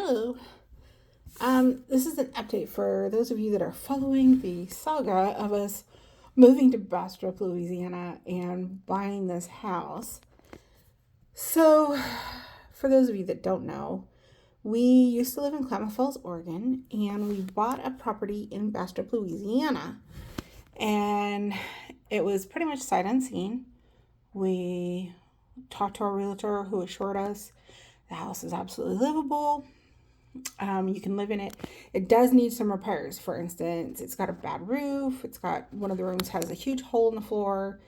Hello. This is an update for those of you that are following the saga of us moving to Bastrop, Louisiana, and buying this house. So, for those of you that don't know, we used to live in Klamath Falls, Oregon, and we bought a property in Bastrop, Louisiana. And it was pretty much sight unseen. We talked to our realtor who assured us the house is absolutely livable. You can live in it. It does need some repairs. For instance, it's got a bad roof. It's got one of the rooms has a huge hole in the floor.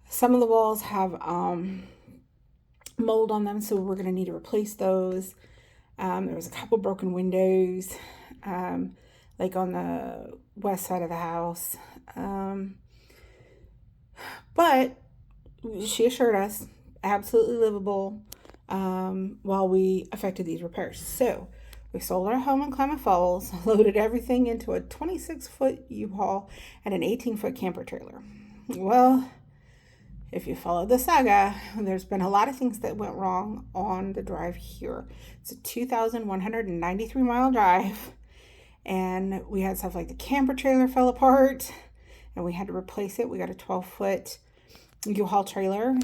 Some of the walls have mold on them, so we're going to need to replace those. There was a couple broken windows, like on the west side of the house. But she assured us absolutely livable while we effected these repairs. So we sold our home in Klamath Falls, loaded everything into a 26-foot U-Haul and an 18-foot camper trailer. Well, if you follow the saga, there's been a lot of things that went wrong on the drive here. It's a 2,193-mile drive, and we had stuff like the camper trailer fell apart, and we had to replace it. We got a 12-foot U-Haul trailer,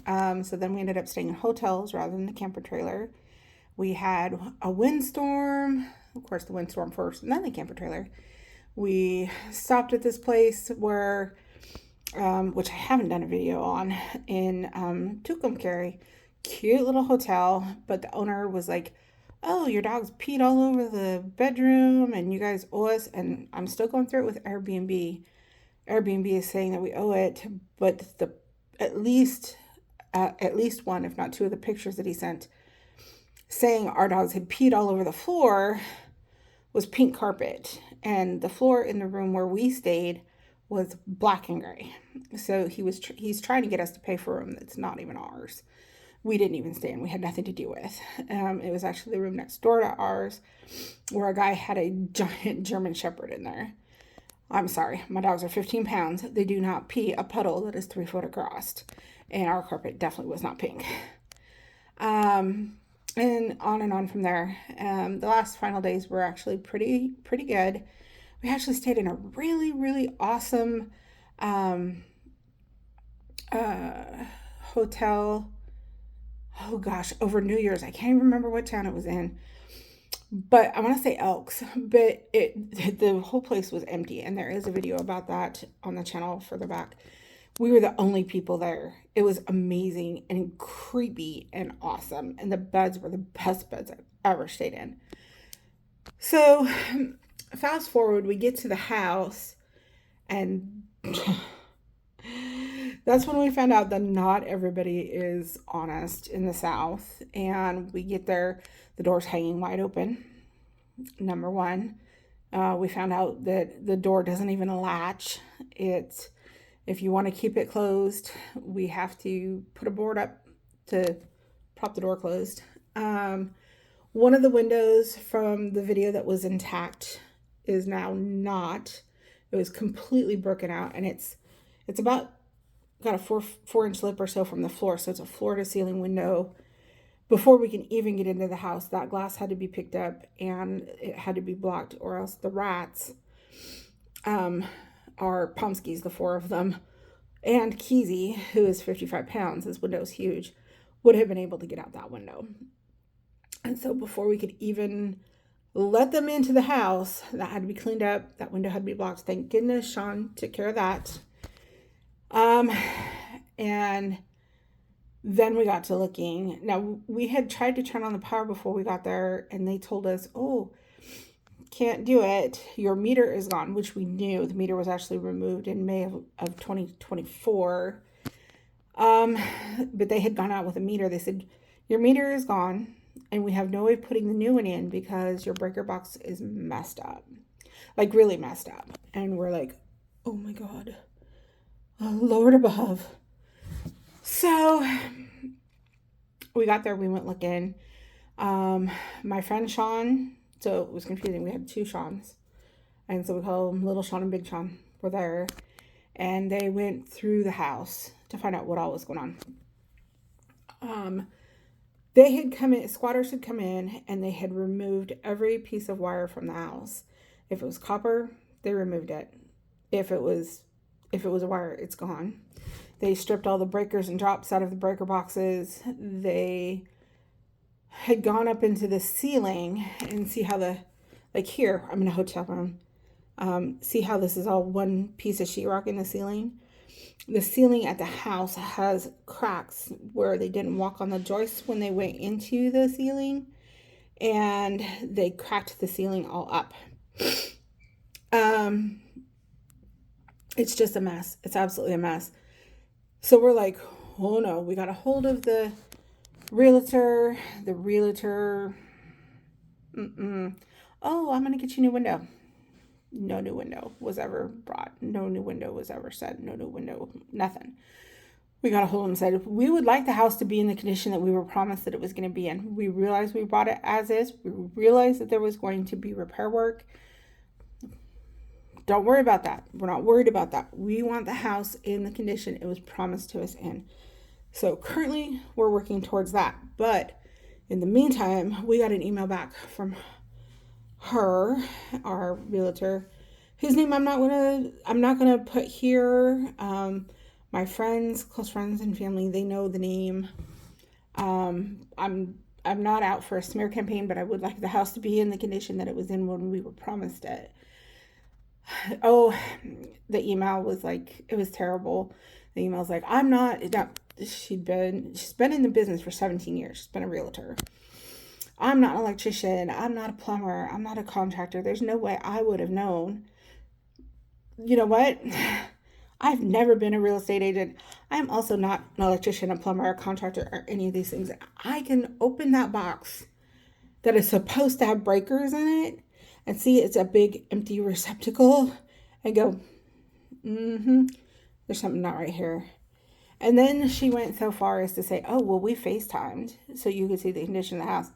so then we ended up staying in hotels rather than the camper trailer. We had a windstorm, of course the windstorm first and then the camper trailer. We stopped at this place where, which I haven't done a video on, in Tucumcari. Cute little hotel, but the owner was like, oh, your dog's peed all over the bedroom and you guys owe us. And I'm still going through it with Airbnb. Airbnb is saying that we owe it, but at least one, if not two, of the pictures that he sent saying our dogs had peed all over the floor was pink carpet, and the floor in the room where we stayed was black and gray. So he's trying to get us to pay for a room that's not even ours. We didn't even stay in. We had nothing to do with. It was actually the room next door to ours, where a guy had a giant German Shepherd in there. I'm sorry, my dogs are 15 pounds. They do not pee a puddle that is 3 foot across, and our carpet definitely was not pink. And on from there. The last final days were actually pretty good. We actually stayed in a really, really awesome hotel. Oh gosh, over New Year's. I can't even remember what town it was in. But I want to say Elks, but the whole place was empty, and there is a video about that on the channel further back. We were the only people there. It was amazing and creepy and awesome, and the beds were the best beds I've ever stayed in. So fast forward, we get to the house, and that's when we found out that not everybody is honest in the South. And we get there, the door's hanging wide open. Number one, we found out that the door doesn't even latch. If you want to keep it closed, we have to put a board up to prop the door closed. One of the windows from the video that was intact is now not. It was completely broken out, and it's about got a 4-inch lip or so from the floor, so it's a floor to ceiling window. Before we can even get into the house, that glass had to be picked up and it had to be blocked, or else the rats, our Pomskis, the 4 of them, and Keezy, who is 55 pounds, his window is huge, would have been able to get out that window. And so before we could even let them into the house, that had to be cleaned up. That window had to be blocked. Thank goodness Sean took care of that. And then we got to looking. Now, we had tried to turn on the power before we got there, and they told us, oh, can't do it. Your meter is gone, which we knew. The meter was actually removed in May of 2024. But they had gone out with a meter. They said, your meter is gone, and we have no way of putting the new one in because your breaker box is messed up. Like, really messed up. And we're like, oh my God. Oh, Lord above. So we got there, we went looking. My friend Sean, so it was confusing. We had 2 Seans. And so we call them Little Sean and Big Sean. Were there. And they went through the house to find out what all was going on. They had come in, squatters had come in, and they had removed every piece of wire from the house. If it was copper, they removed it. If it was a wire, it's gone. They stripped all the breakers and drops out of the breaker boxes. They had gone up into the ceiling and see how like here, I'm in a hotel room. See how this is all one piece of sheetrock in the ceiling? The ceiling at the house has cracks where they didn't walk on the joists when they went into the ceiling, and they cracked the ceiling all up. It's just a mess. It's absolutely a mess. So we're like, oh no, we got a hold of the realtor. The realtor, oh, I'm going to get you a new window. No new window was ever brought. No new window was ever said. No new window, nothing. We got a hold of him and said, we would like the house to be in the condition that we were promised that it was going to be in. We realized we bought it as is. We realized that there was going to be repair work. Don't worry about that. We're not worried about that. We want the house in the condition it was promised to us in. So currently we're working towards that. But in the meantime, we got an email back from her, our realtor, whose name I'm not gonna put here. My friends, close friends and family, they know the name. I'm not out for a smear campaign, but I would like the house to be in the condition that it was in when we were promised it. Oh, the email was like, it was terrible. The email's like, she's been in the business for 17 years. She's been a realtor. I'm not an electrician. I'm not a plumber. I'm not a contractor. There's no way I would have known. You know what? I've never been a real estate agent. I'm also not an electrician, a plumber, a contractor, or any of these things. I can open that box that is supposed to have breakers in it and see it's a big empty receptacle and go, there's something not right here. And then she went so far as to say, oh, well, we FaceTimed so you could see the condition of the house.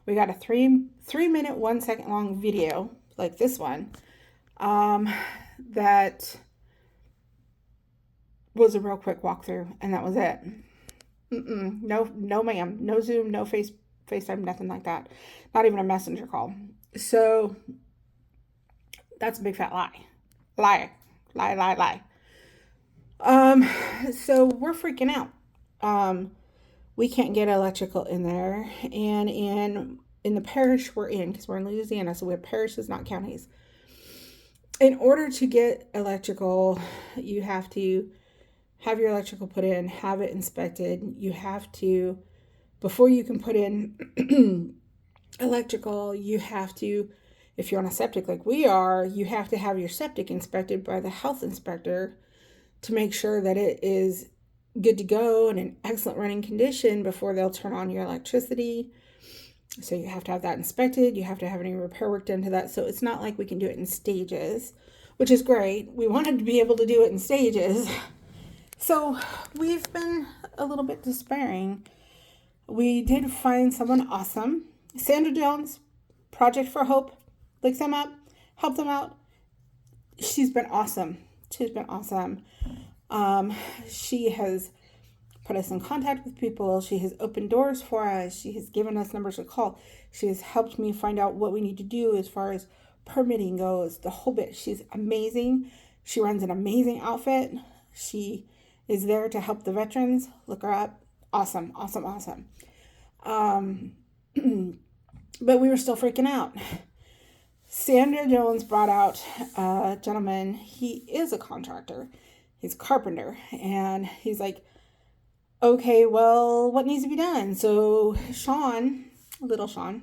We got a 3-minute, 1 second long video like this one that was a real quick walkthrough, and that was it. No, ma'am. No Zoom, no FaceTime, nothing like that. Not even a messenger call. So that's a big fat lie. Lie. So we're freaking out. We can't get electrical in there, and in the parish we're in, because we're in Louisiana, so we have parishes, not counties. In order to get electrical, you have to have your electrical put in, have it inspected. You have to, before you can put in electrical, you have to, if you're on a septic like we are, you have to have your septic inspected by the health inspector to make sure that it is good to go and in excellent running condition before they'll turn on your electricity. So you have to have that inspected. You have to have any repair work done to that. So it's not like we can do it in stages, which is great. We wanted to be able to do it in stages. So we've been a little bit despairing. We did find someone awesome. Sandra Jones, Project for Hope, look them up, help them out. She's been awesome. She has put us in contact with people. She has opened doors for us. She has given us numbers to call. She has helped me find out what we need to do as far as permitting goes, the whole bit. She's amazing. She runs an amazing outfit. She is there to help the veterans. Look her up. Awesome. But we were still freaking out. Sandra Jones brought out a gentleman. He is a contractor. He's a carpenter. And he's like, okay, well, what needs to be done? So little Sean,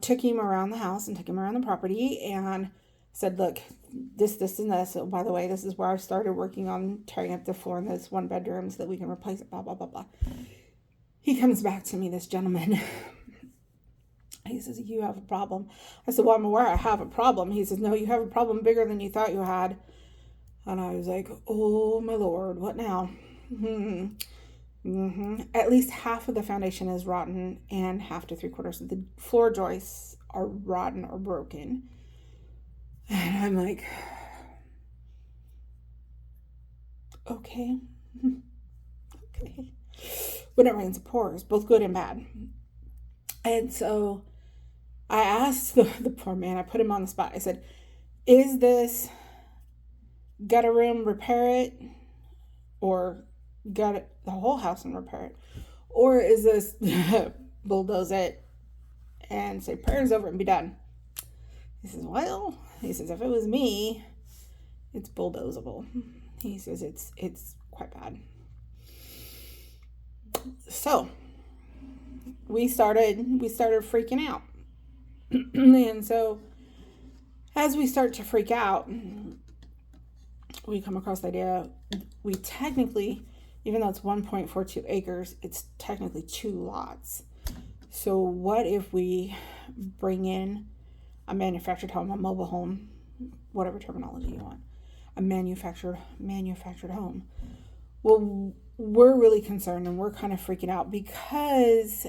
took him around the house and took him around the property and said, look, this, and this. So, by the way, this is where I started working on tearing up the floor in this 1 bedroom so that we can replace it, blah, blah, blah, blah. He comes back to me, this gentleman. He says, you have a problem. I said, well, I'm aware I have a problem. He says, no, you have a problem bigger than you thought you had. And I was like, oh, my Lord, what now? At least half of the foundation is rotten and half to 3/4 of the floor joists are rotten or broken. And I'm like, okay. when it rains, it pours, both good and bad. And so I asked the poor man, I put him on the spot. I said, is this gutter room, repair it, or gut the whole house and repair it? Or is this bulldoze it and say prayers over and be done? He says, well, he says, if it was me, it's bulldozable. He says it's quite bad. So we started freaking out. And so as we start to freak out, we come across the idea, we technically, even though it's 1.42 acres, it's technically 2 lots. So what if we bring in a manufactured home, a mobile home, whatever terminology you want, a manufactured home? Well, we're really concerned and we're kind of freaking out because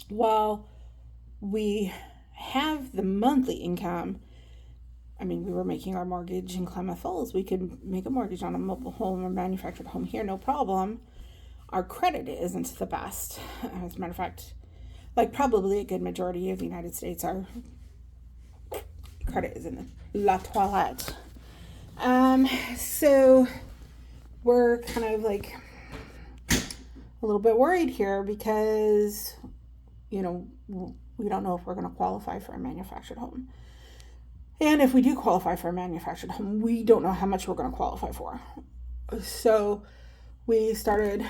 while we have the monthly income, I mean, we were making our mortgage in Klamath Falls. We could make a mortgage on a mobile home or manufactured home here, no problem. Our credit isn't the best. As a matter of fact, like probably a good majority of the United States, our credit is in the la toilette. So we're kind of like a little bit worried here because, we don't know if we're going to qualify for a manufactured home. And if we do qualify for a manufactured home, we don't know how much we're going to qualify for. So we started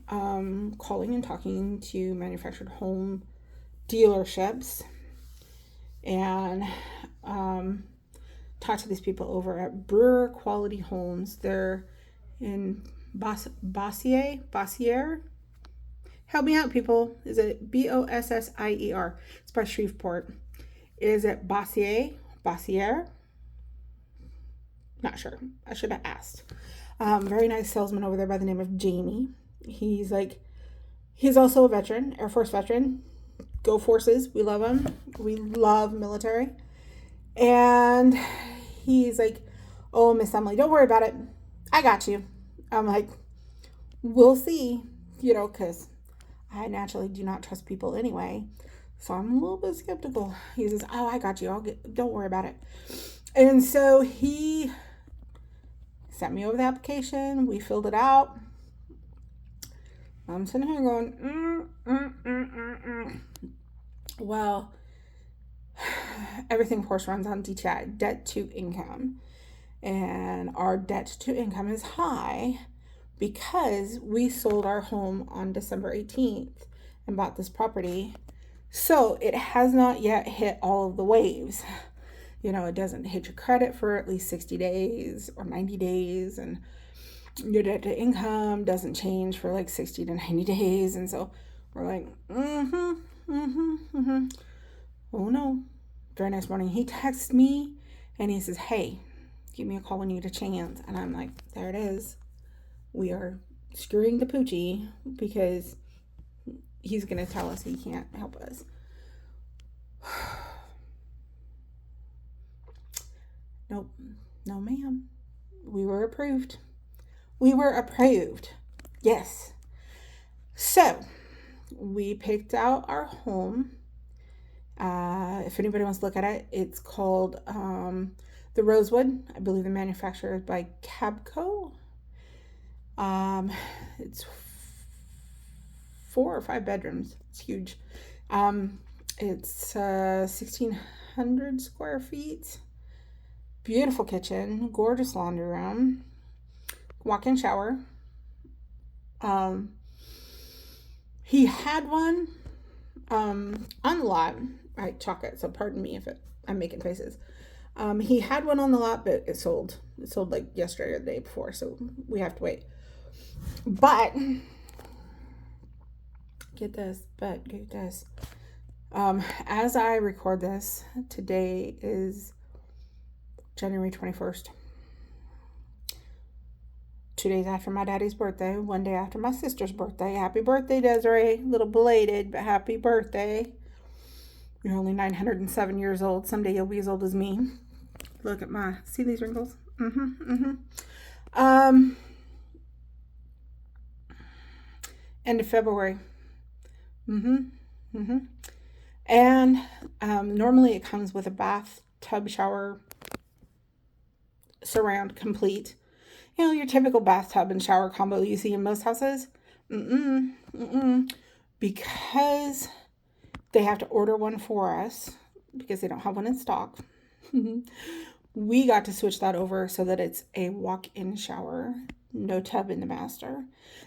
calling and talking to manufactured home dealerships and talked to these people over at Brewer Quality Homes. They're in Bossier. Help me out, people. Is it Bossier? It's by Shreveport. Is it Bossier? Not sure. I should have asked. Very nice salesman over there by the name of Jamie. He's also a veteran, Air Force veteran. Go Forces. We love him. We love military. And he's like, oh, Miss Emily, don't worry about it. I got you. I'm like, we'll see, because I naturally do not trust people anyway. So I'm a little bit skeptical. He says, oh, I got you. Don't worry about it. And so he sent me over the application. We filled it out. I'm sitting here going, Well, everything, of course, runs on DTI, debt to income. And our debt to income is high because we sold our home on December 18th and bought this property. So it has not yet hit all of the waves. It doesn't hit your credit for at least 60 days or 90 days. And your debt to income doesn't change for like 60 to 90 days. And so we're like, Oh no. Very next morning, he texts me and he says, hey, give me a call when you get a chance. And I'm like, there it is. We are screwing the poochie because he's going to tell us he can't help us. Nope. No, ma'am. We were approved. Yes. So we picked out our home. If anybody wants to look at it, it's called the Rosewood. I believe the manufacturer is by Cabco. It's 4 or 5 bedrooms. It's huge. It's 1,600 square feet. Beautiful kitchen, gorgeous laundry room, walk-in shower. He had one on the lot. I chalk it, so pardon me if I'm making faces. He had one on the lot, but it sold. It sold like yesterday or the day before, so we have to wait. But get this. As I record this, today is January 21st. 2 days after my daddy's birthday, 1 day after my sister's birthday. Happy birthday, Desiree. A little belated, but happy birthday. You're only 907 years old. Someday you'll be as old as me. Look at see these wrinkles? End of February. Mm-hmm. Mm-hmm. And normally it comes with a bathtub shower surround complete. You know, your typical bathtub and shower combo you see in most houses. Mm-mm. Mm-mm. Because they have to order one for us because they don't have one in stock. We got to switch that over so that it's a walk-in shower, no tub in the master.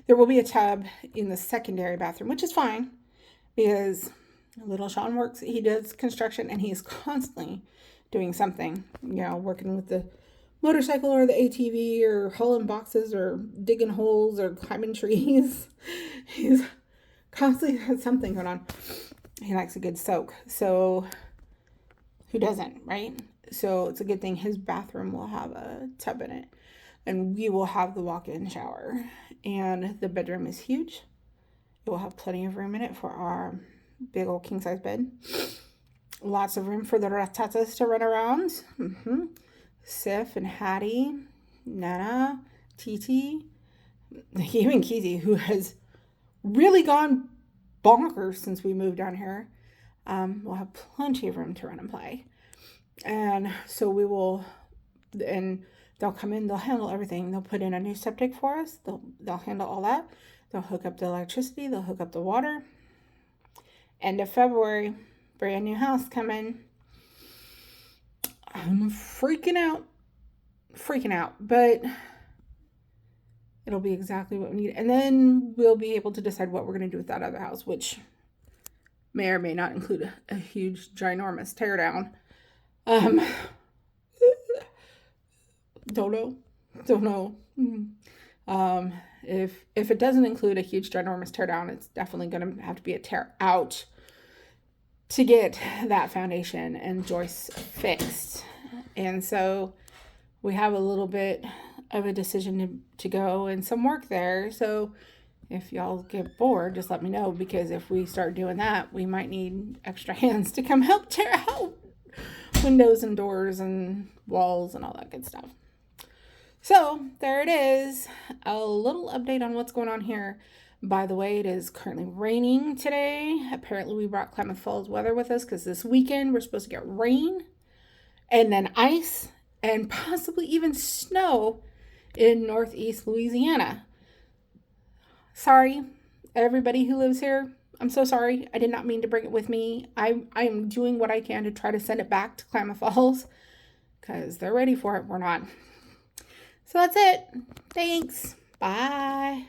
There will be a tub in the secondary bathroom, which is fine because little Sean works, he does construction and he's constantly doing something, you know, working with the motorcycle or the ATV or hauling boxes or digging holes or climbing trees. He's constantly has something going on. He likes a good soak. So who doesn't, right? So it's a good thing his bathroom will have a tub in it. And we will have the walk-in shower. And the bedroom is huge. It will have plenty of room in it for our big old king-size bed. Lots of room for the ratatas to run around. Mm-hmm. Sif and Hattie, Nana, Titi, even Kizzy, who has really gone bonkers since we moved down here. We'll have plenty of room to run and play. And so we will, and they'll come in, they'll handle everything. They'll put in a new septic for us. They'll handle all that. They'll hook up the electricity. They'll hook up the water. End of February, brand new house coming. I'm freaking out, but it'll be exactly what we need. And then we'll be able to decide what we're going to do with that other house, which may or may not include a huge, ginormous teardown. Don't know. If it doesn't include a huge, ginormous teardown, it's definitely going to have to be a tear out to get that foundation and joists fixed. And so we have a little bit of a decision to go and some work there. So if y'all get bored, just let me know, because if we start doing that, we might need extra hands to come help tear out windows and doors and walls and all that good stuff. So there it is, a little update on what's going on here. By the way, it is currently raining today. Apparently we brought Klamath Falls weather with us because this weekend we're supposed to get rain and then ice and possibly even snow in northeast Louisiana. Sorry, everybody who lives here. I'm so sorry. I did not mean to bring it with me. I am doing what I can to try to send it back to Klamath Falls because they're ready for it. We're not. So that's it. Thanks. Bye.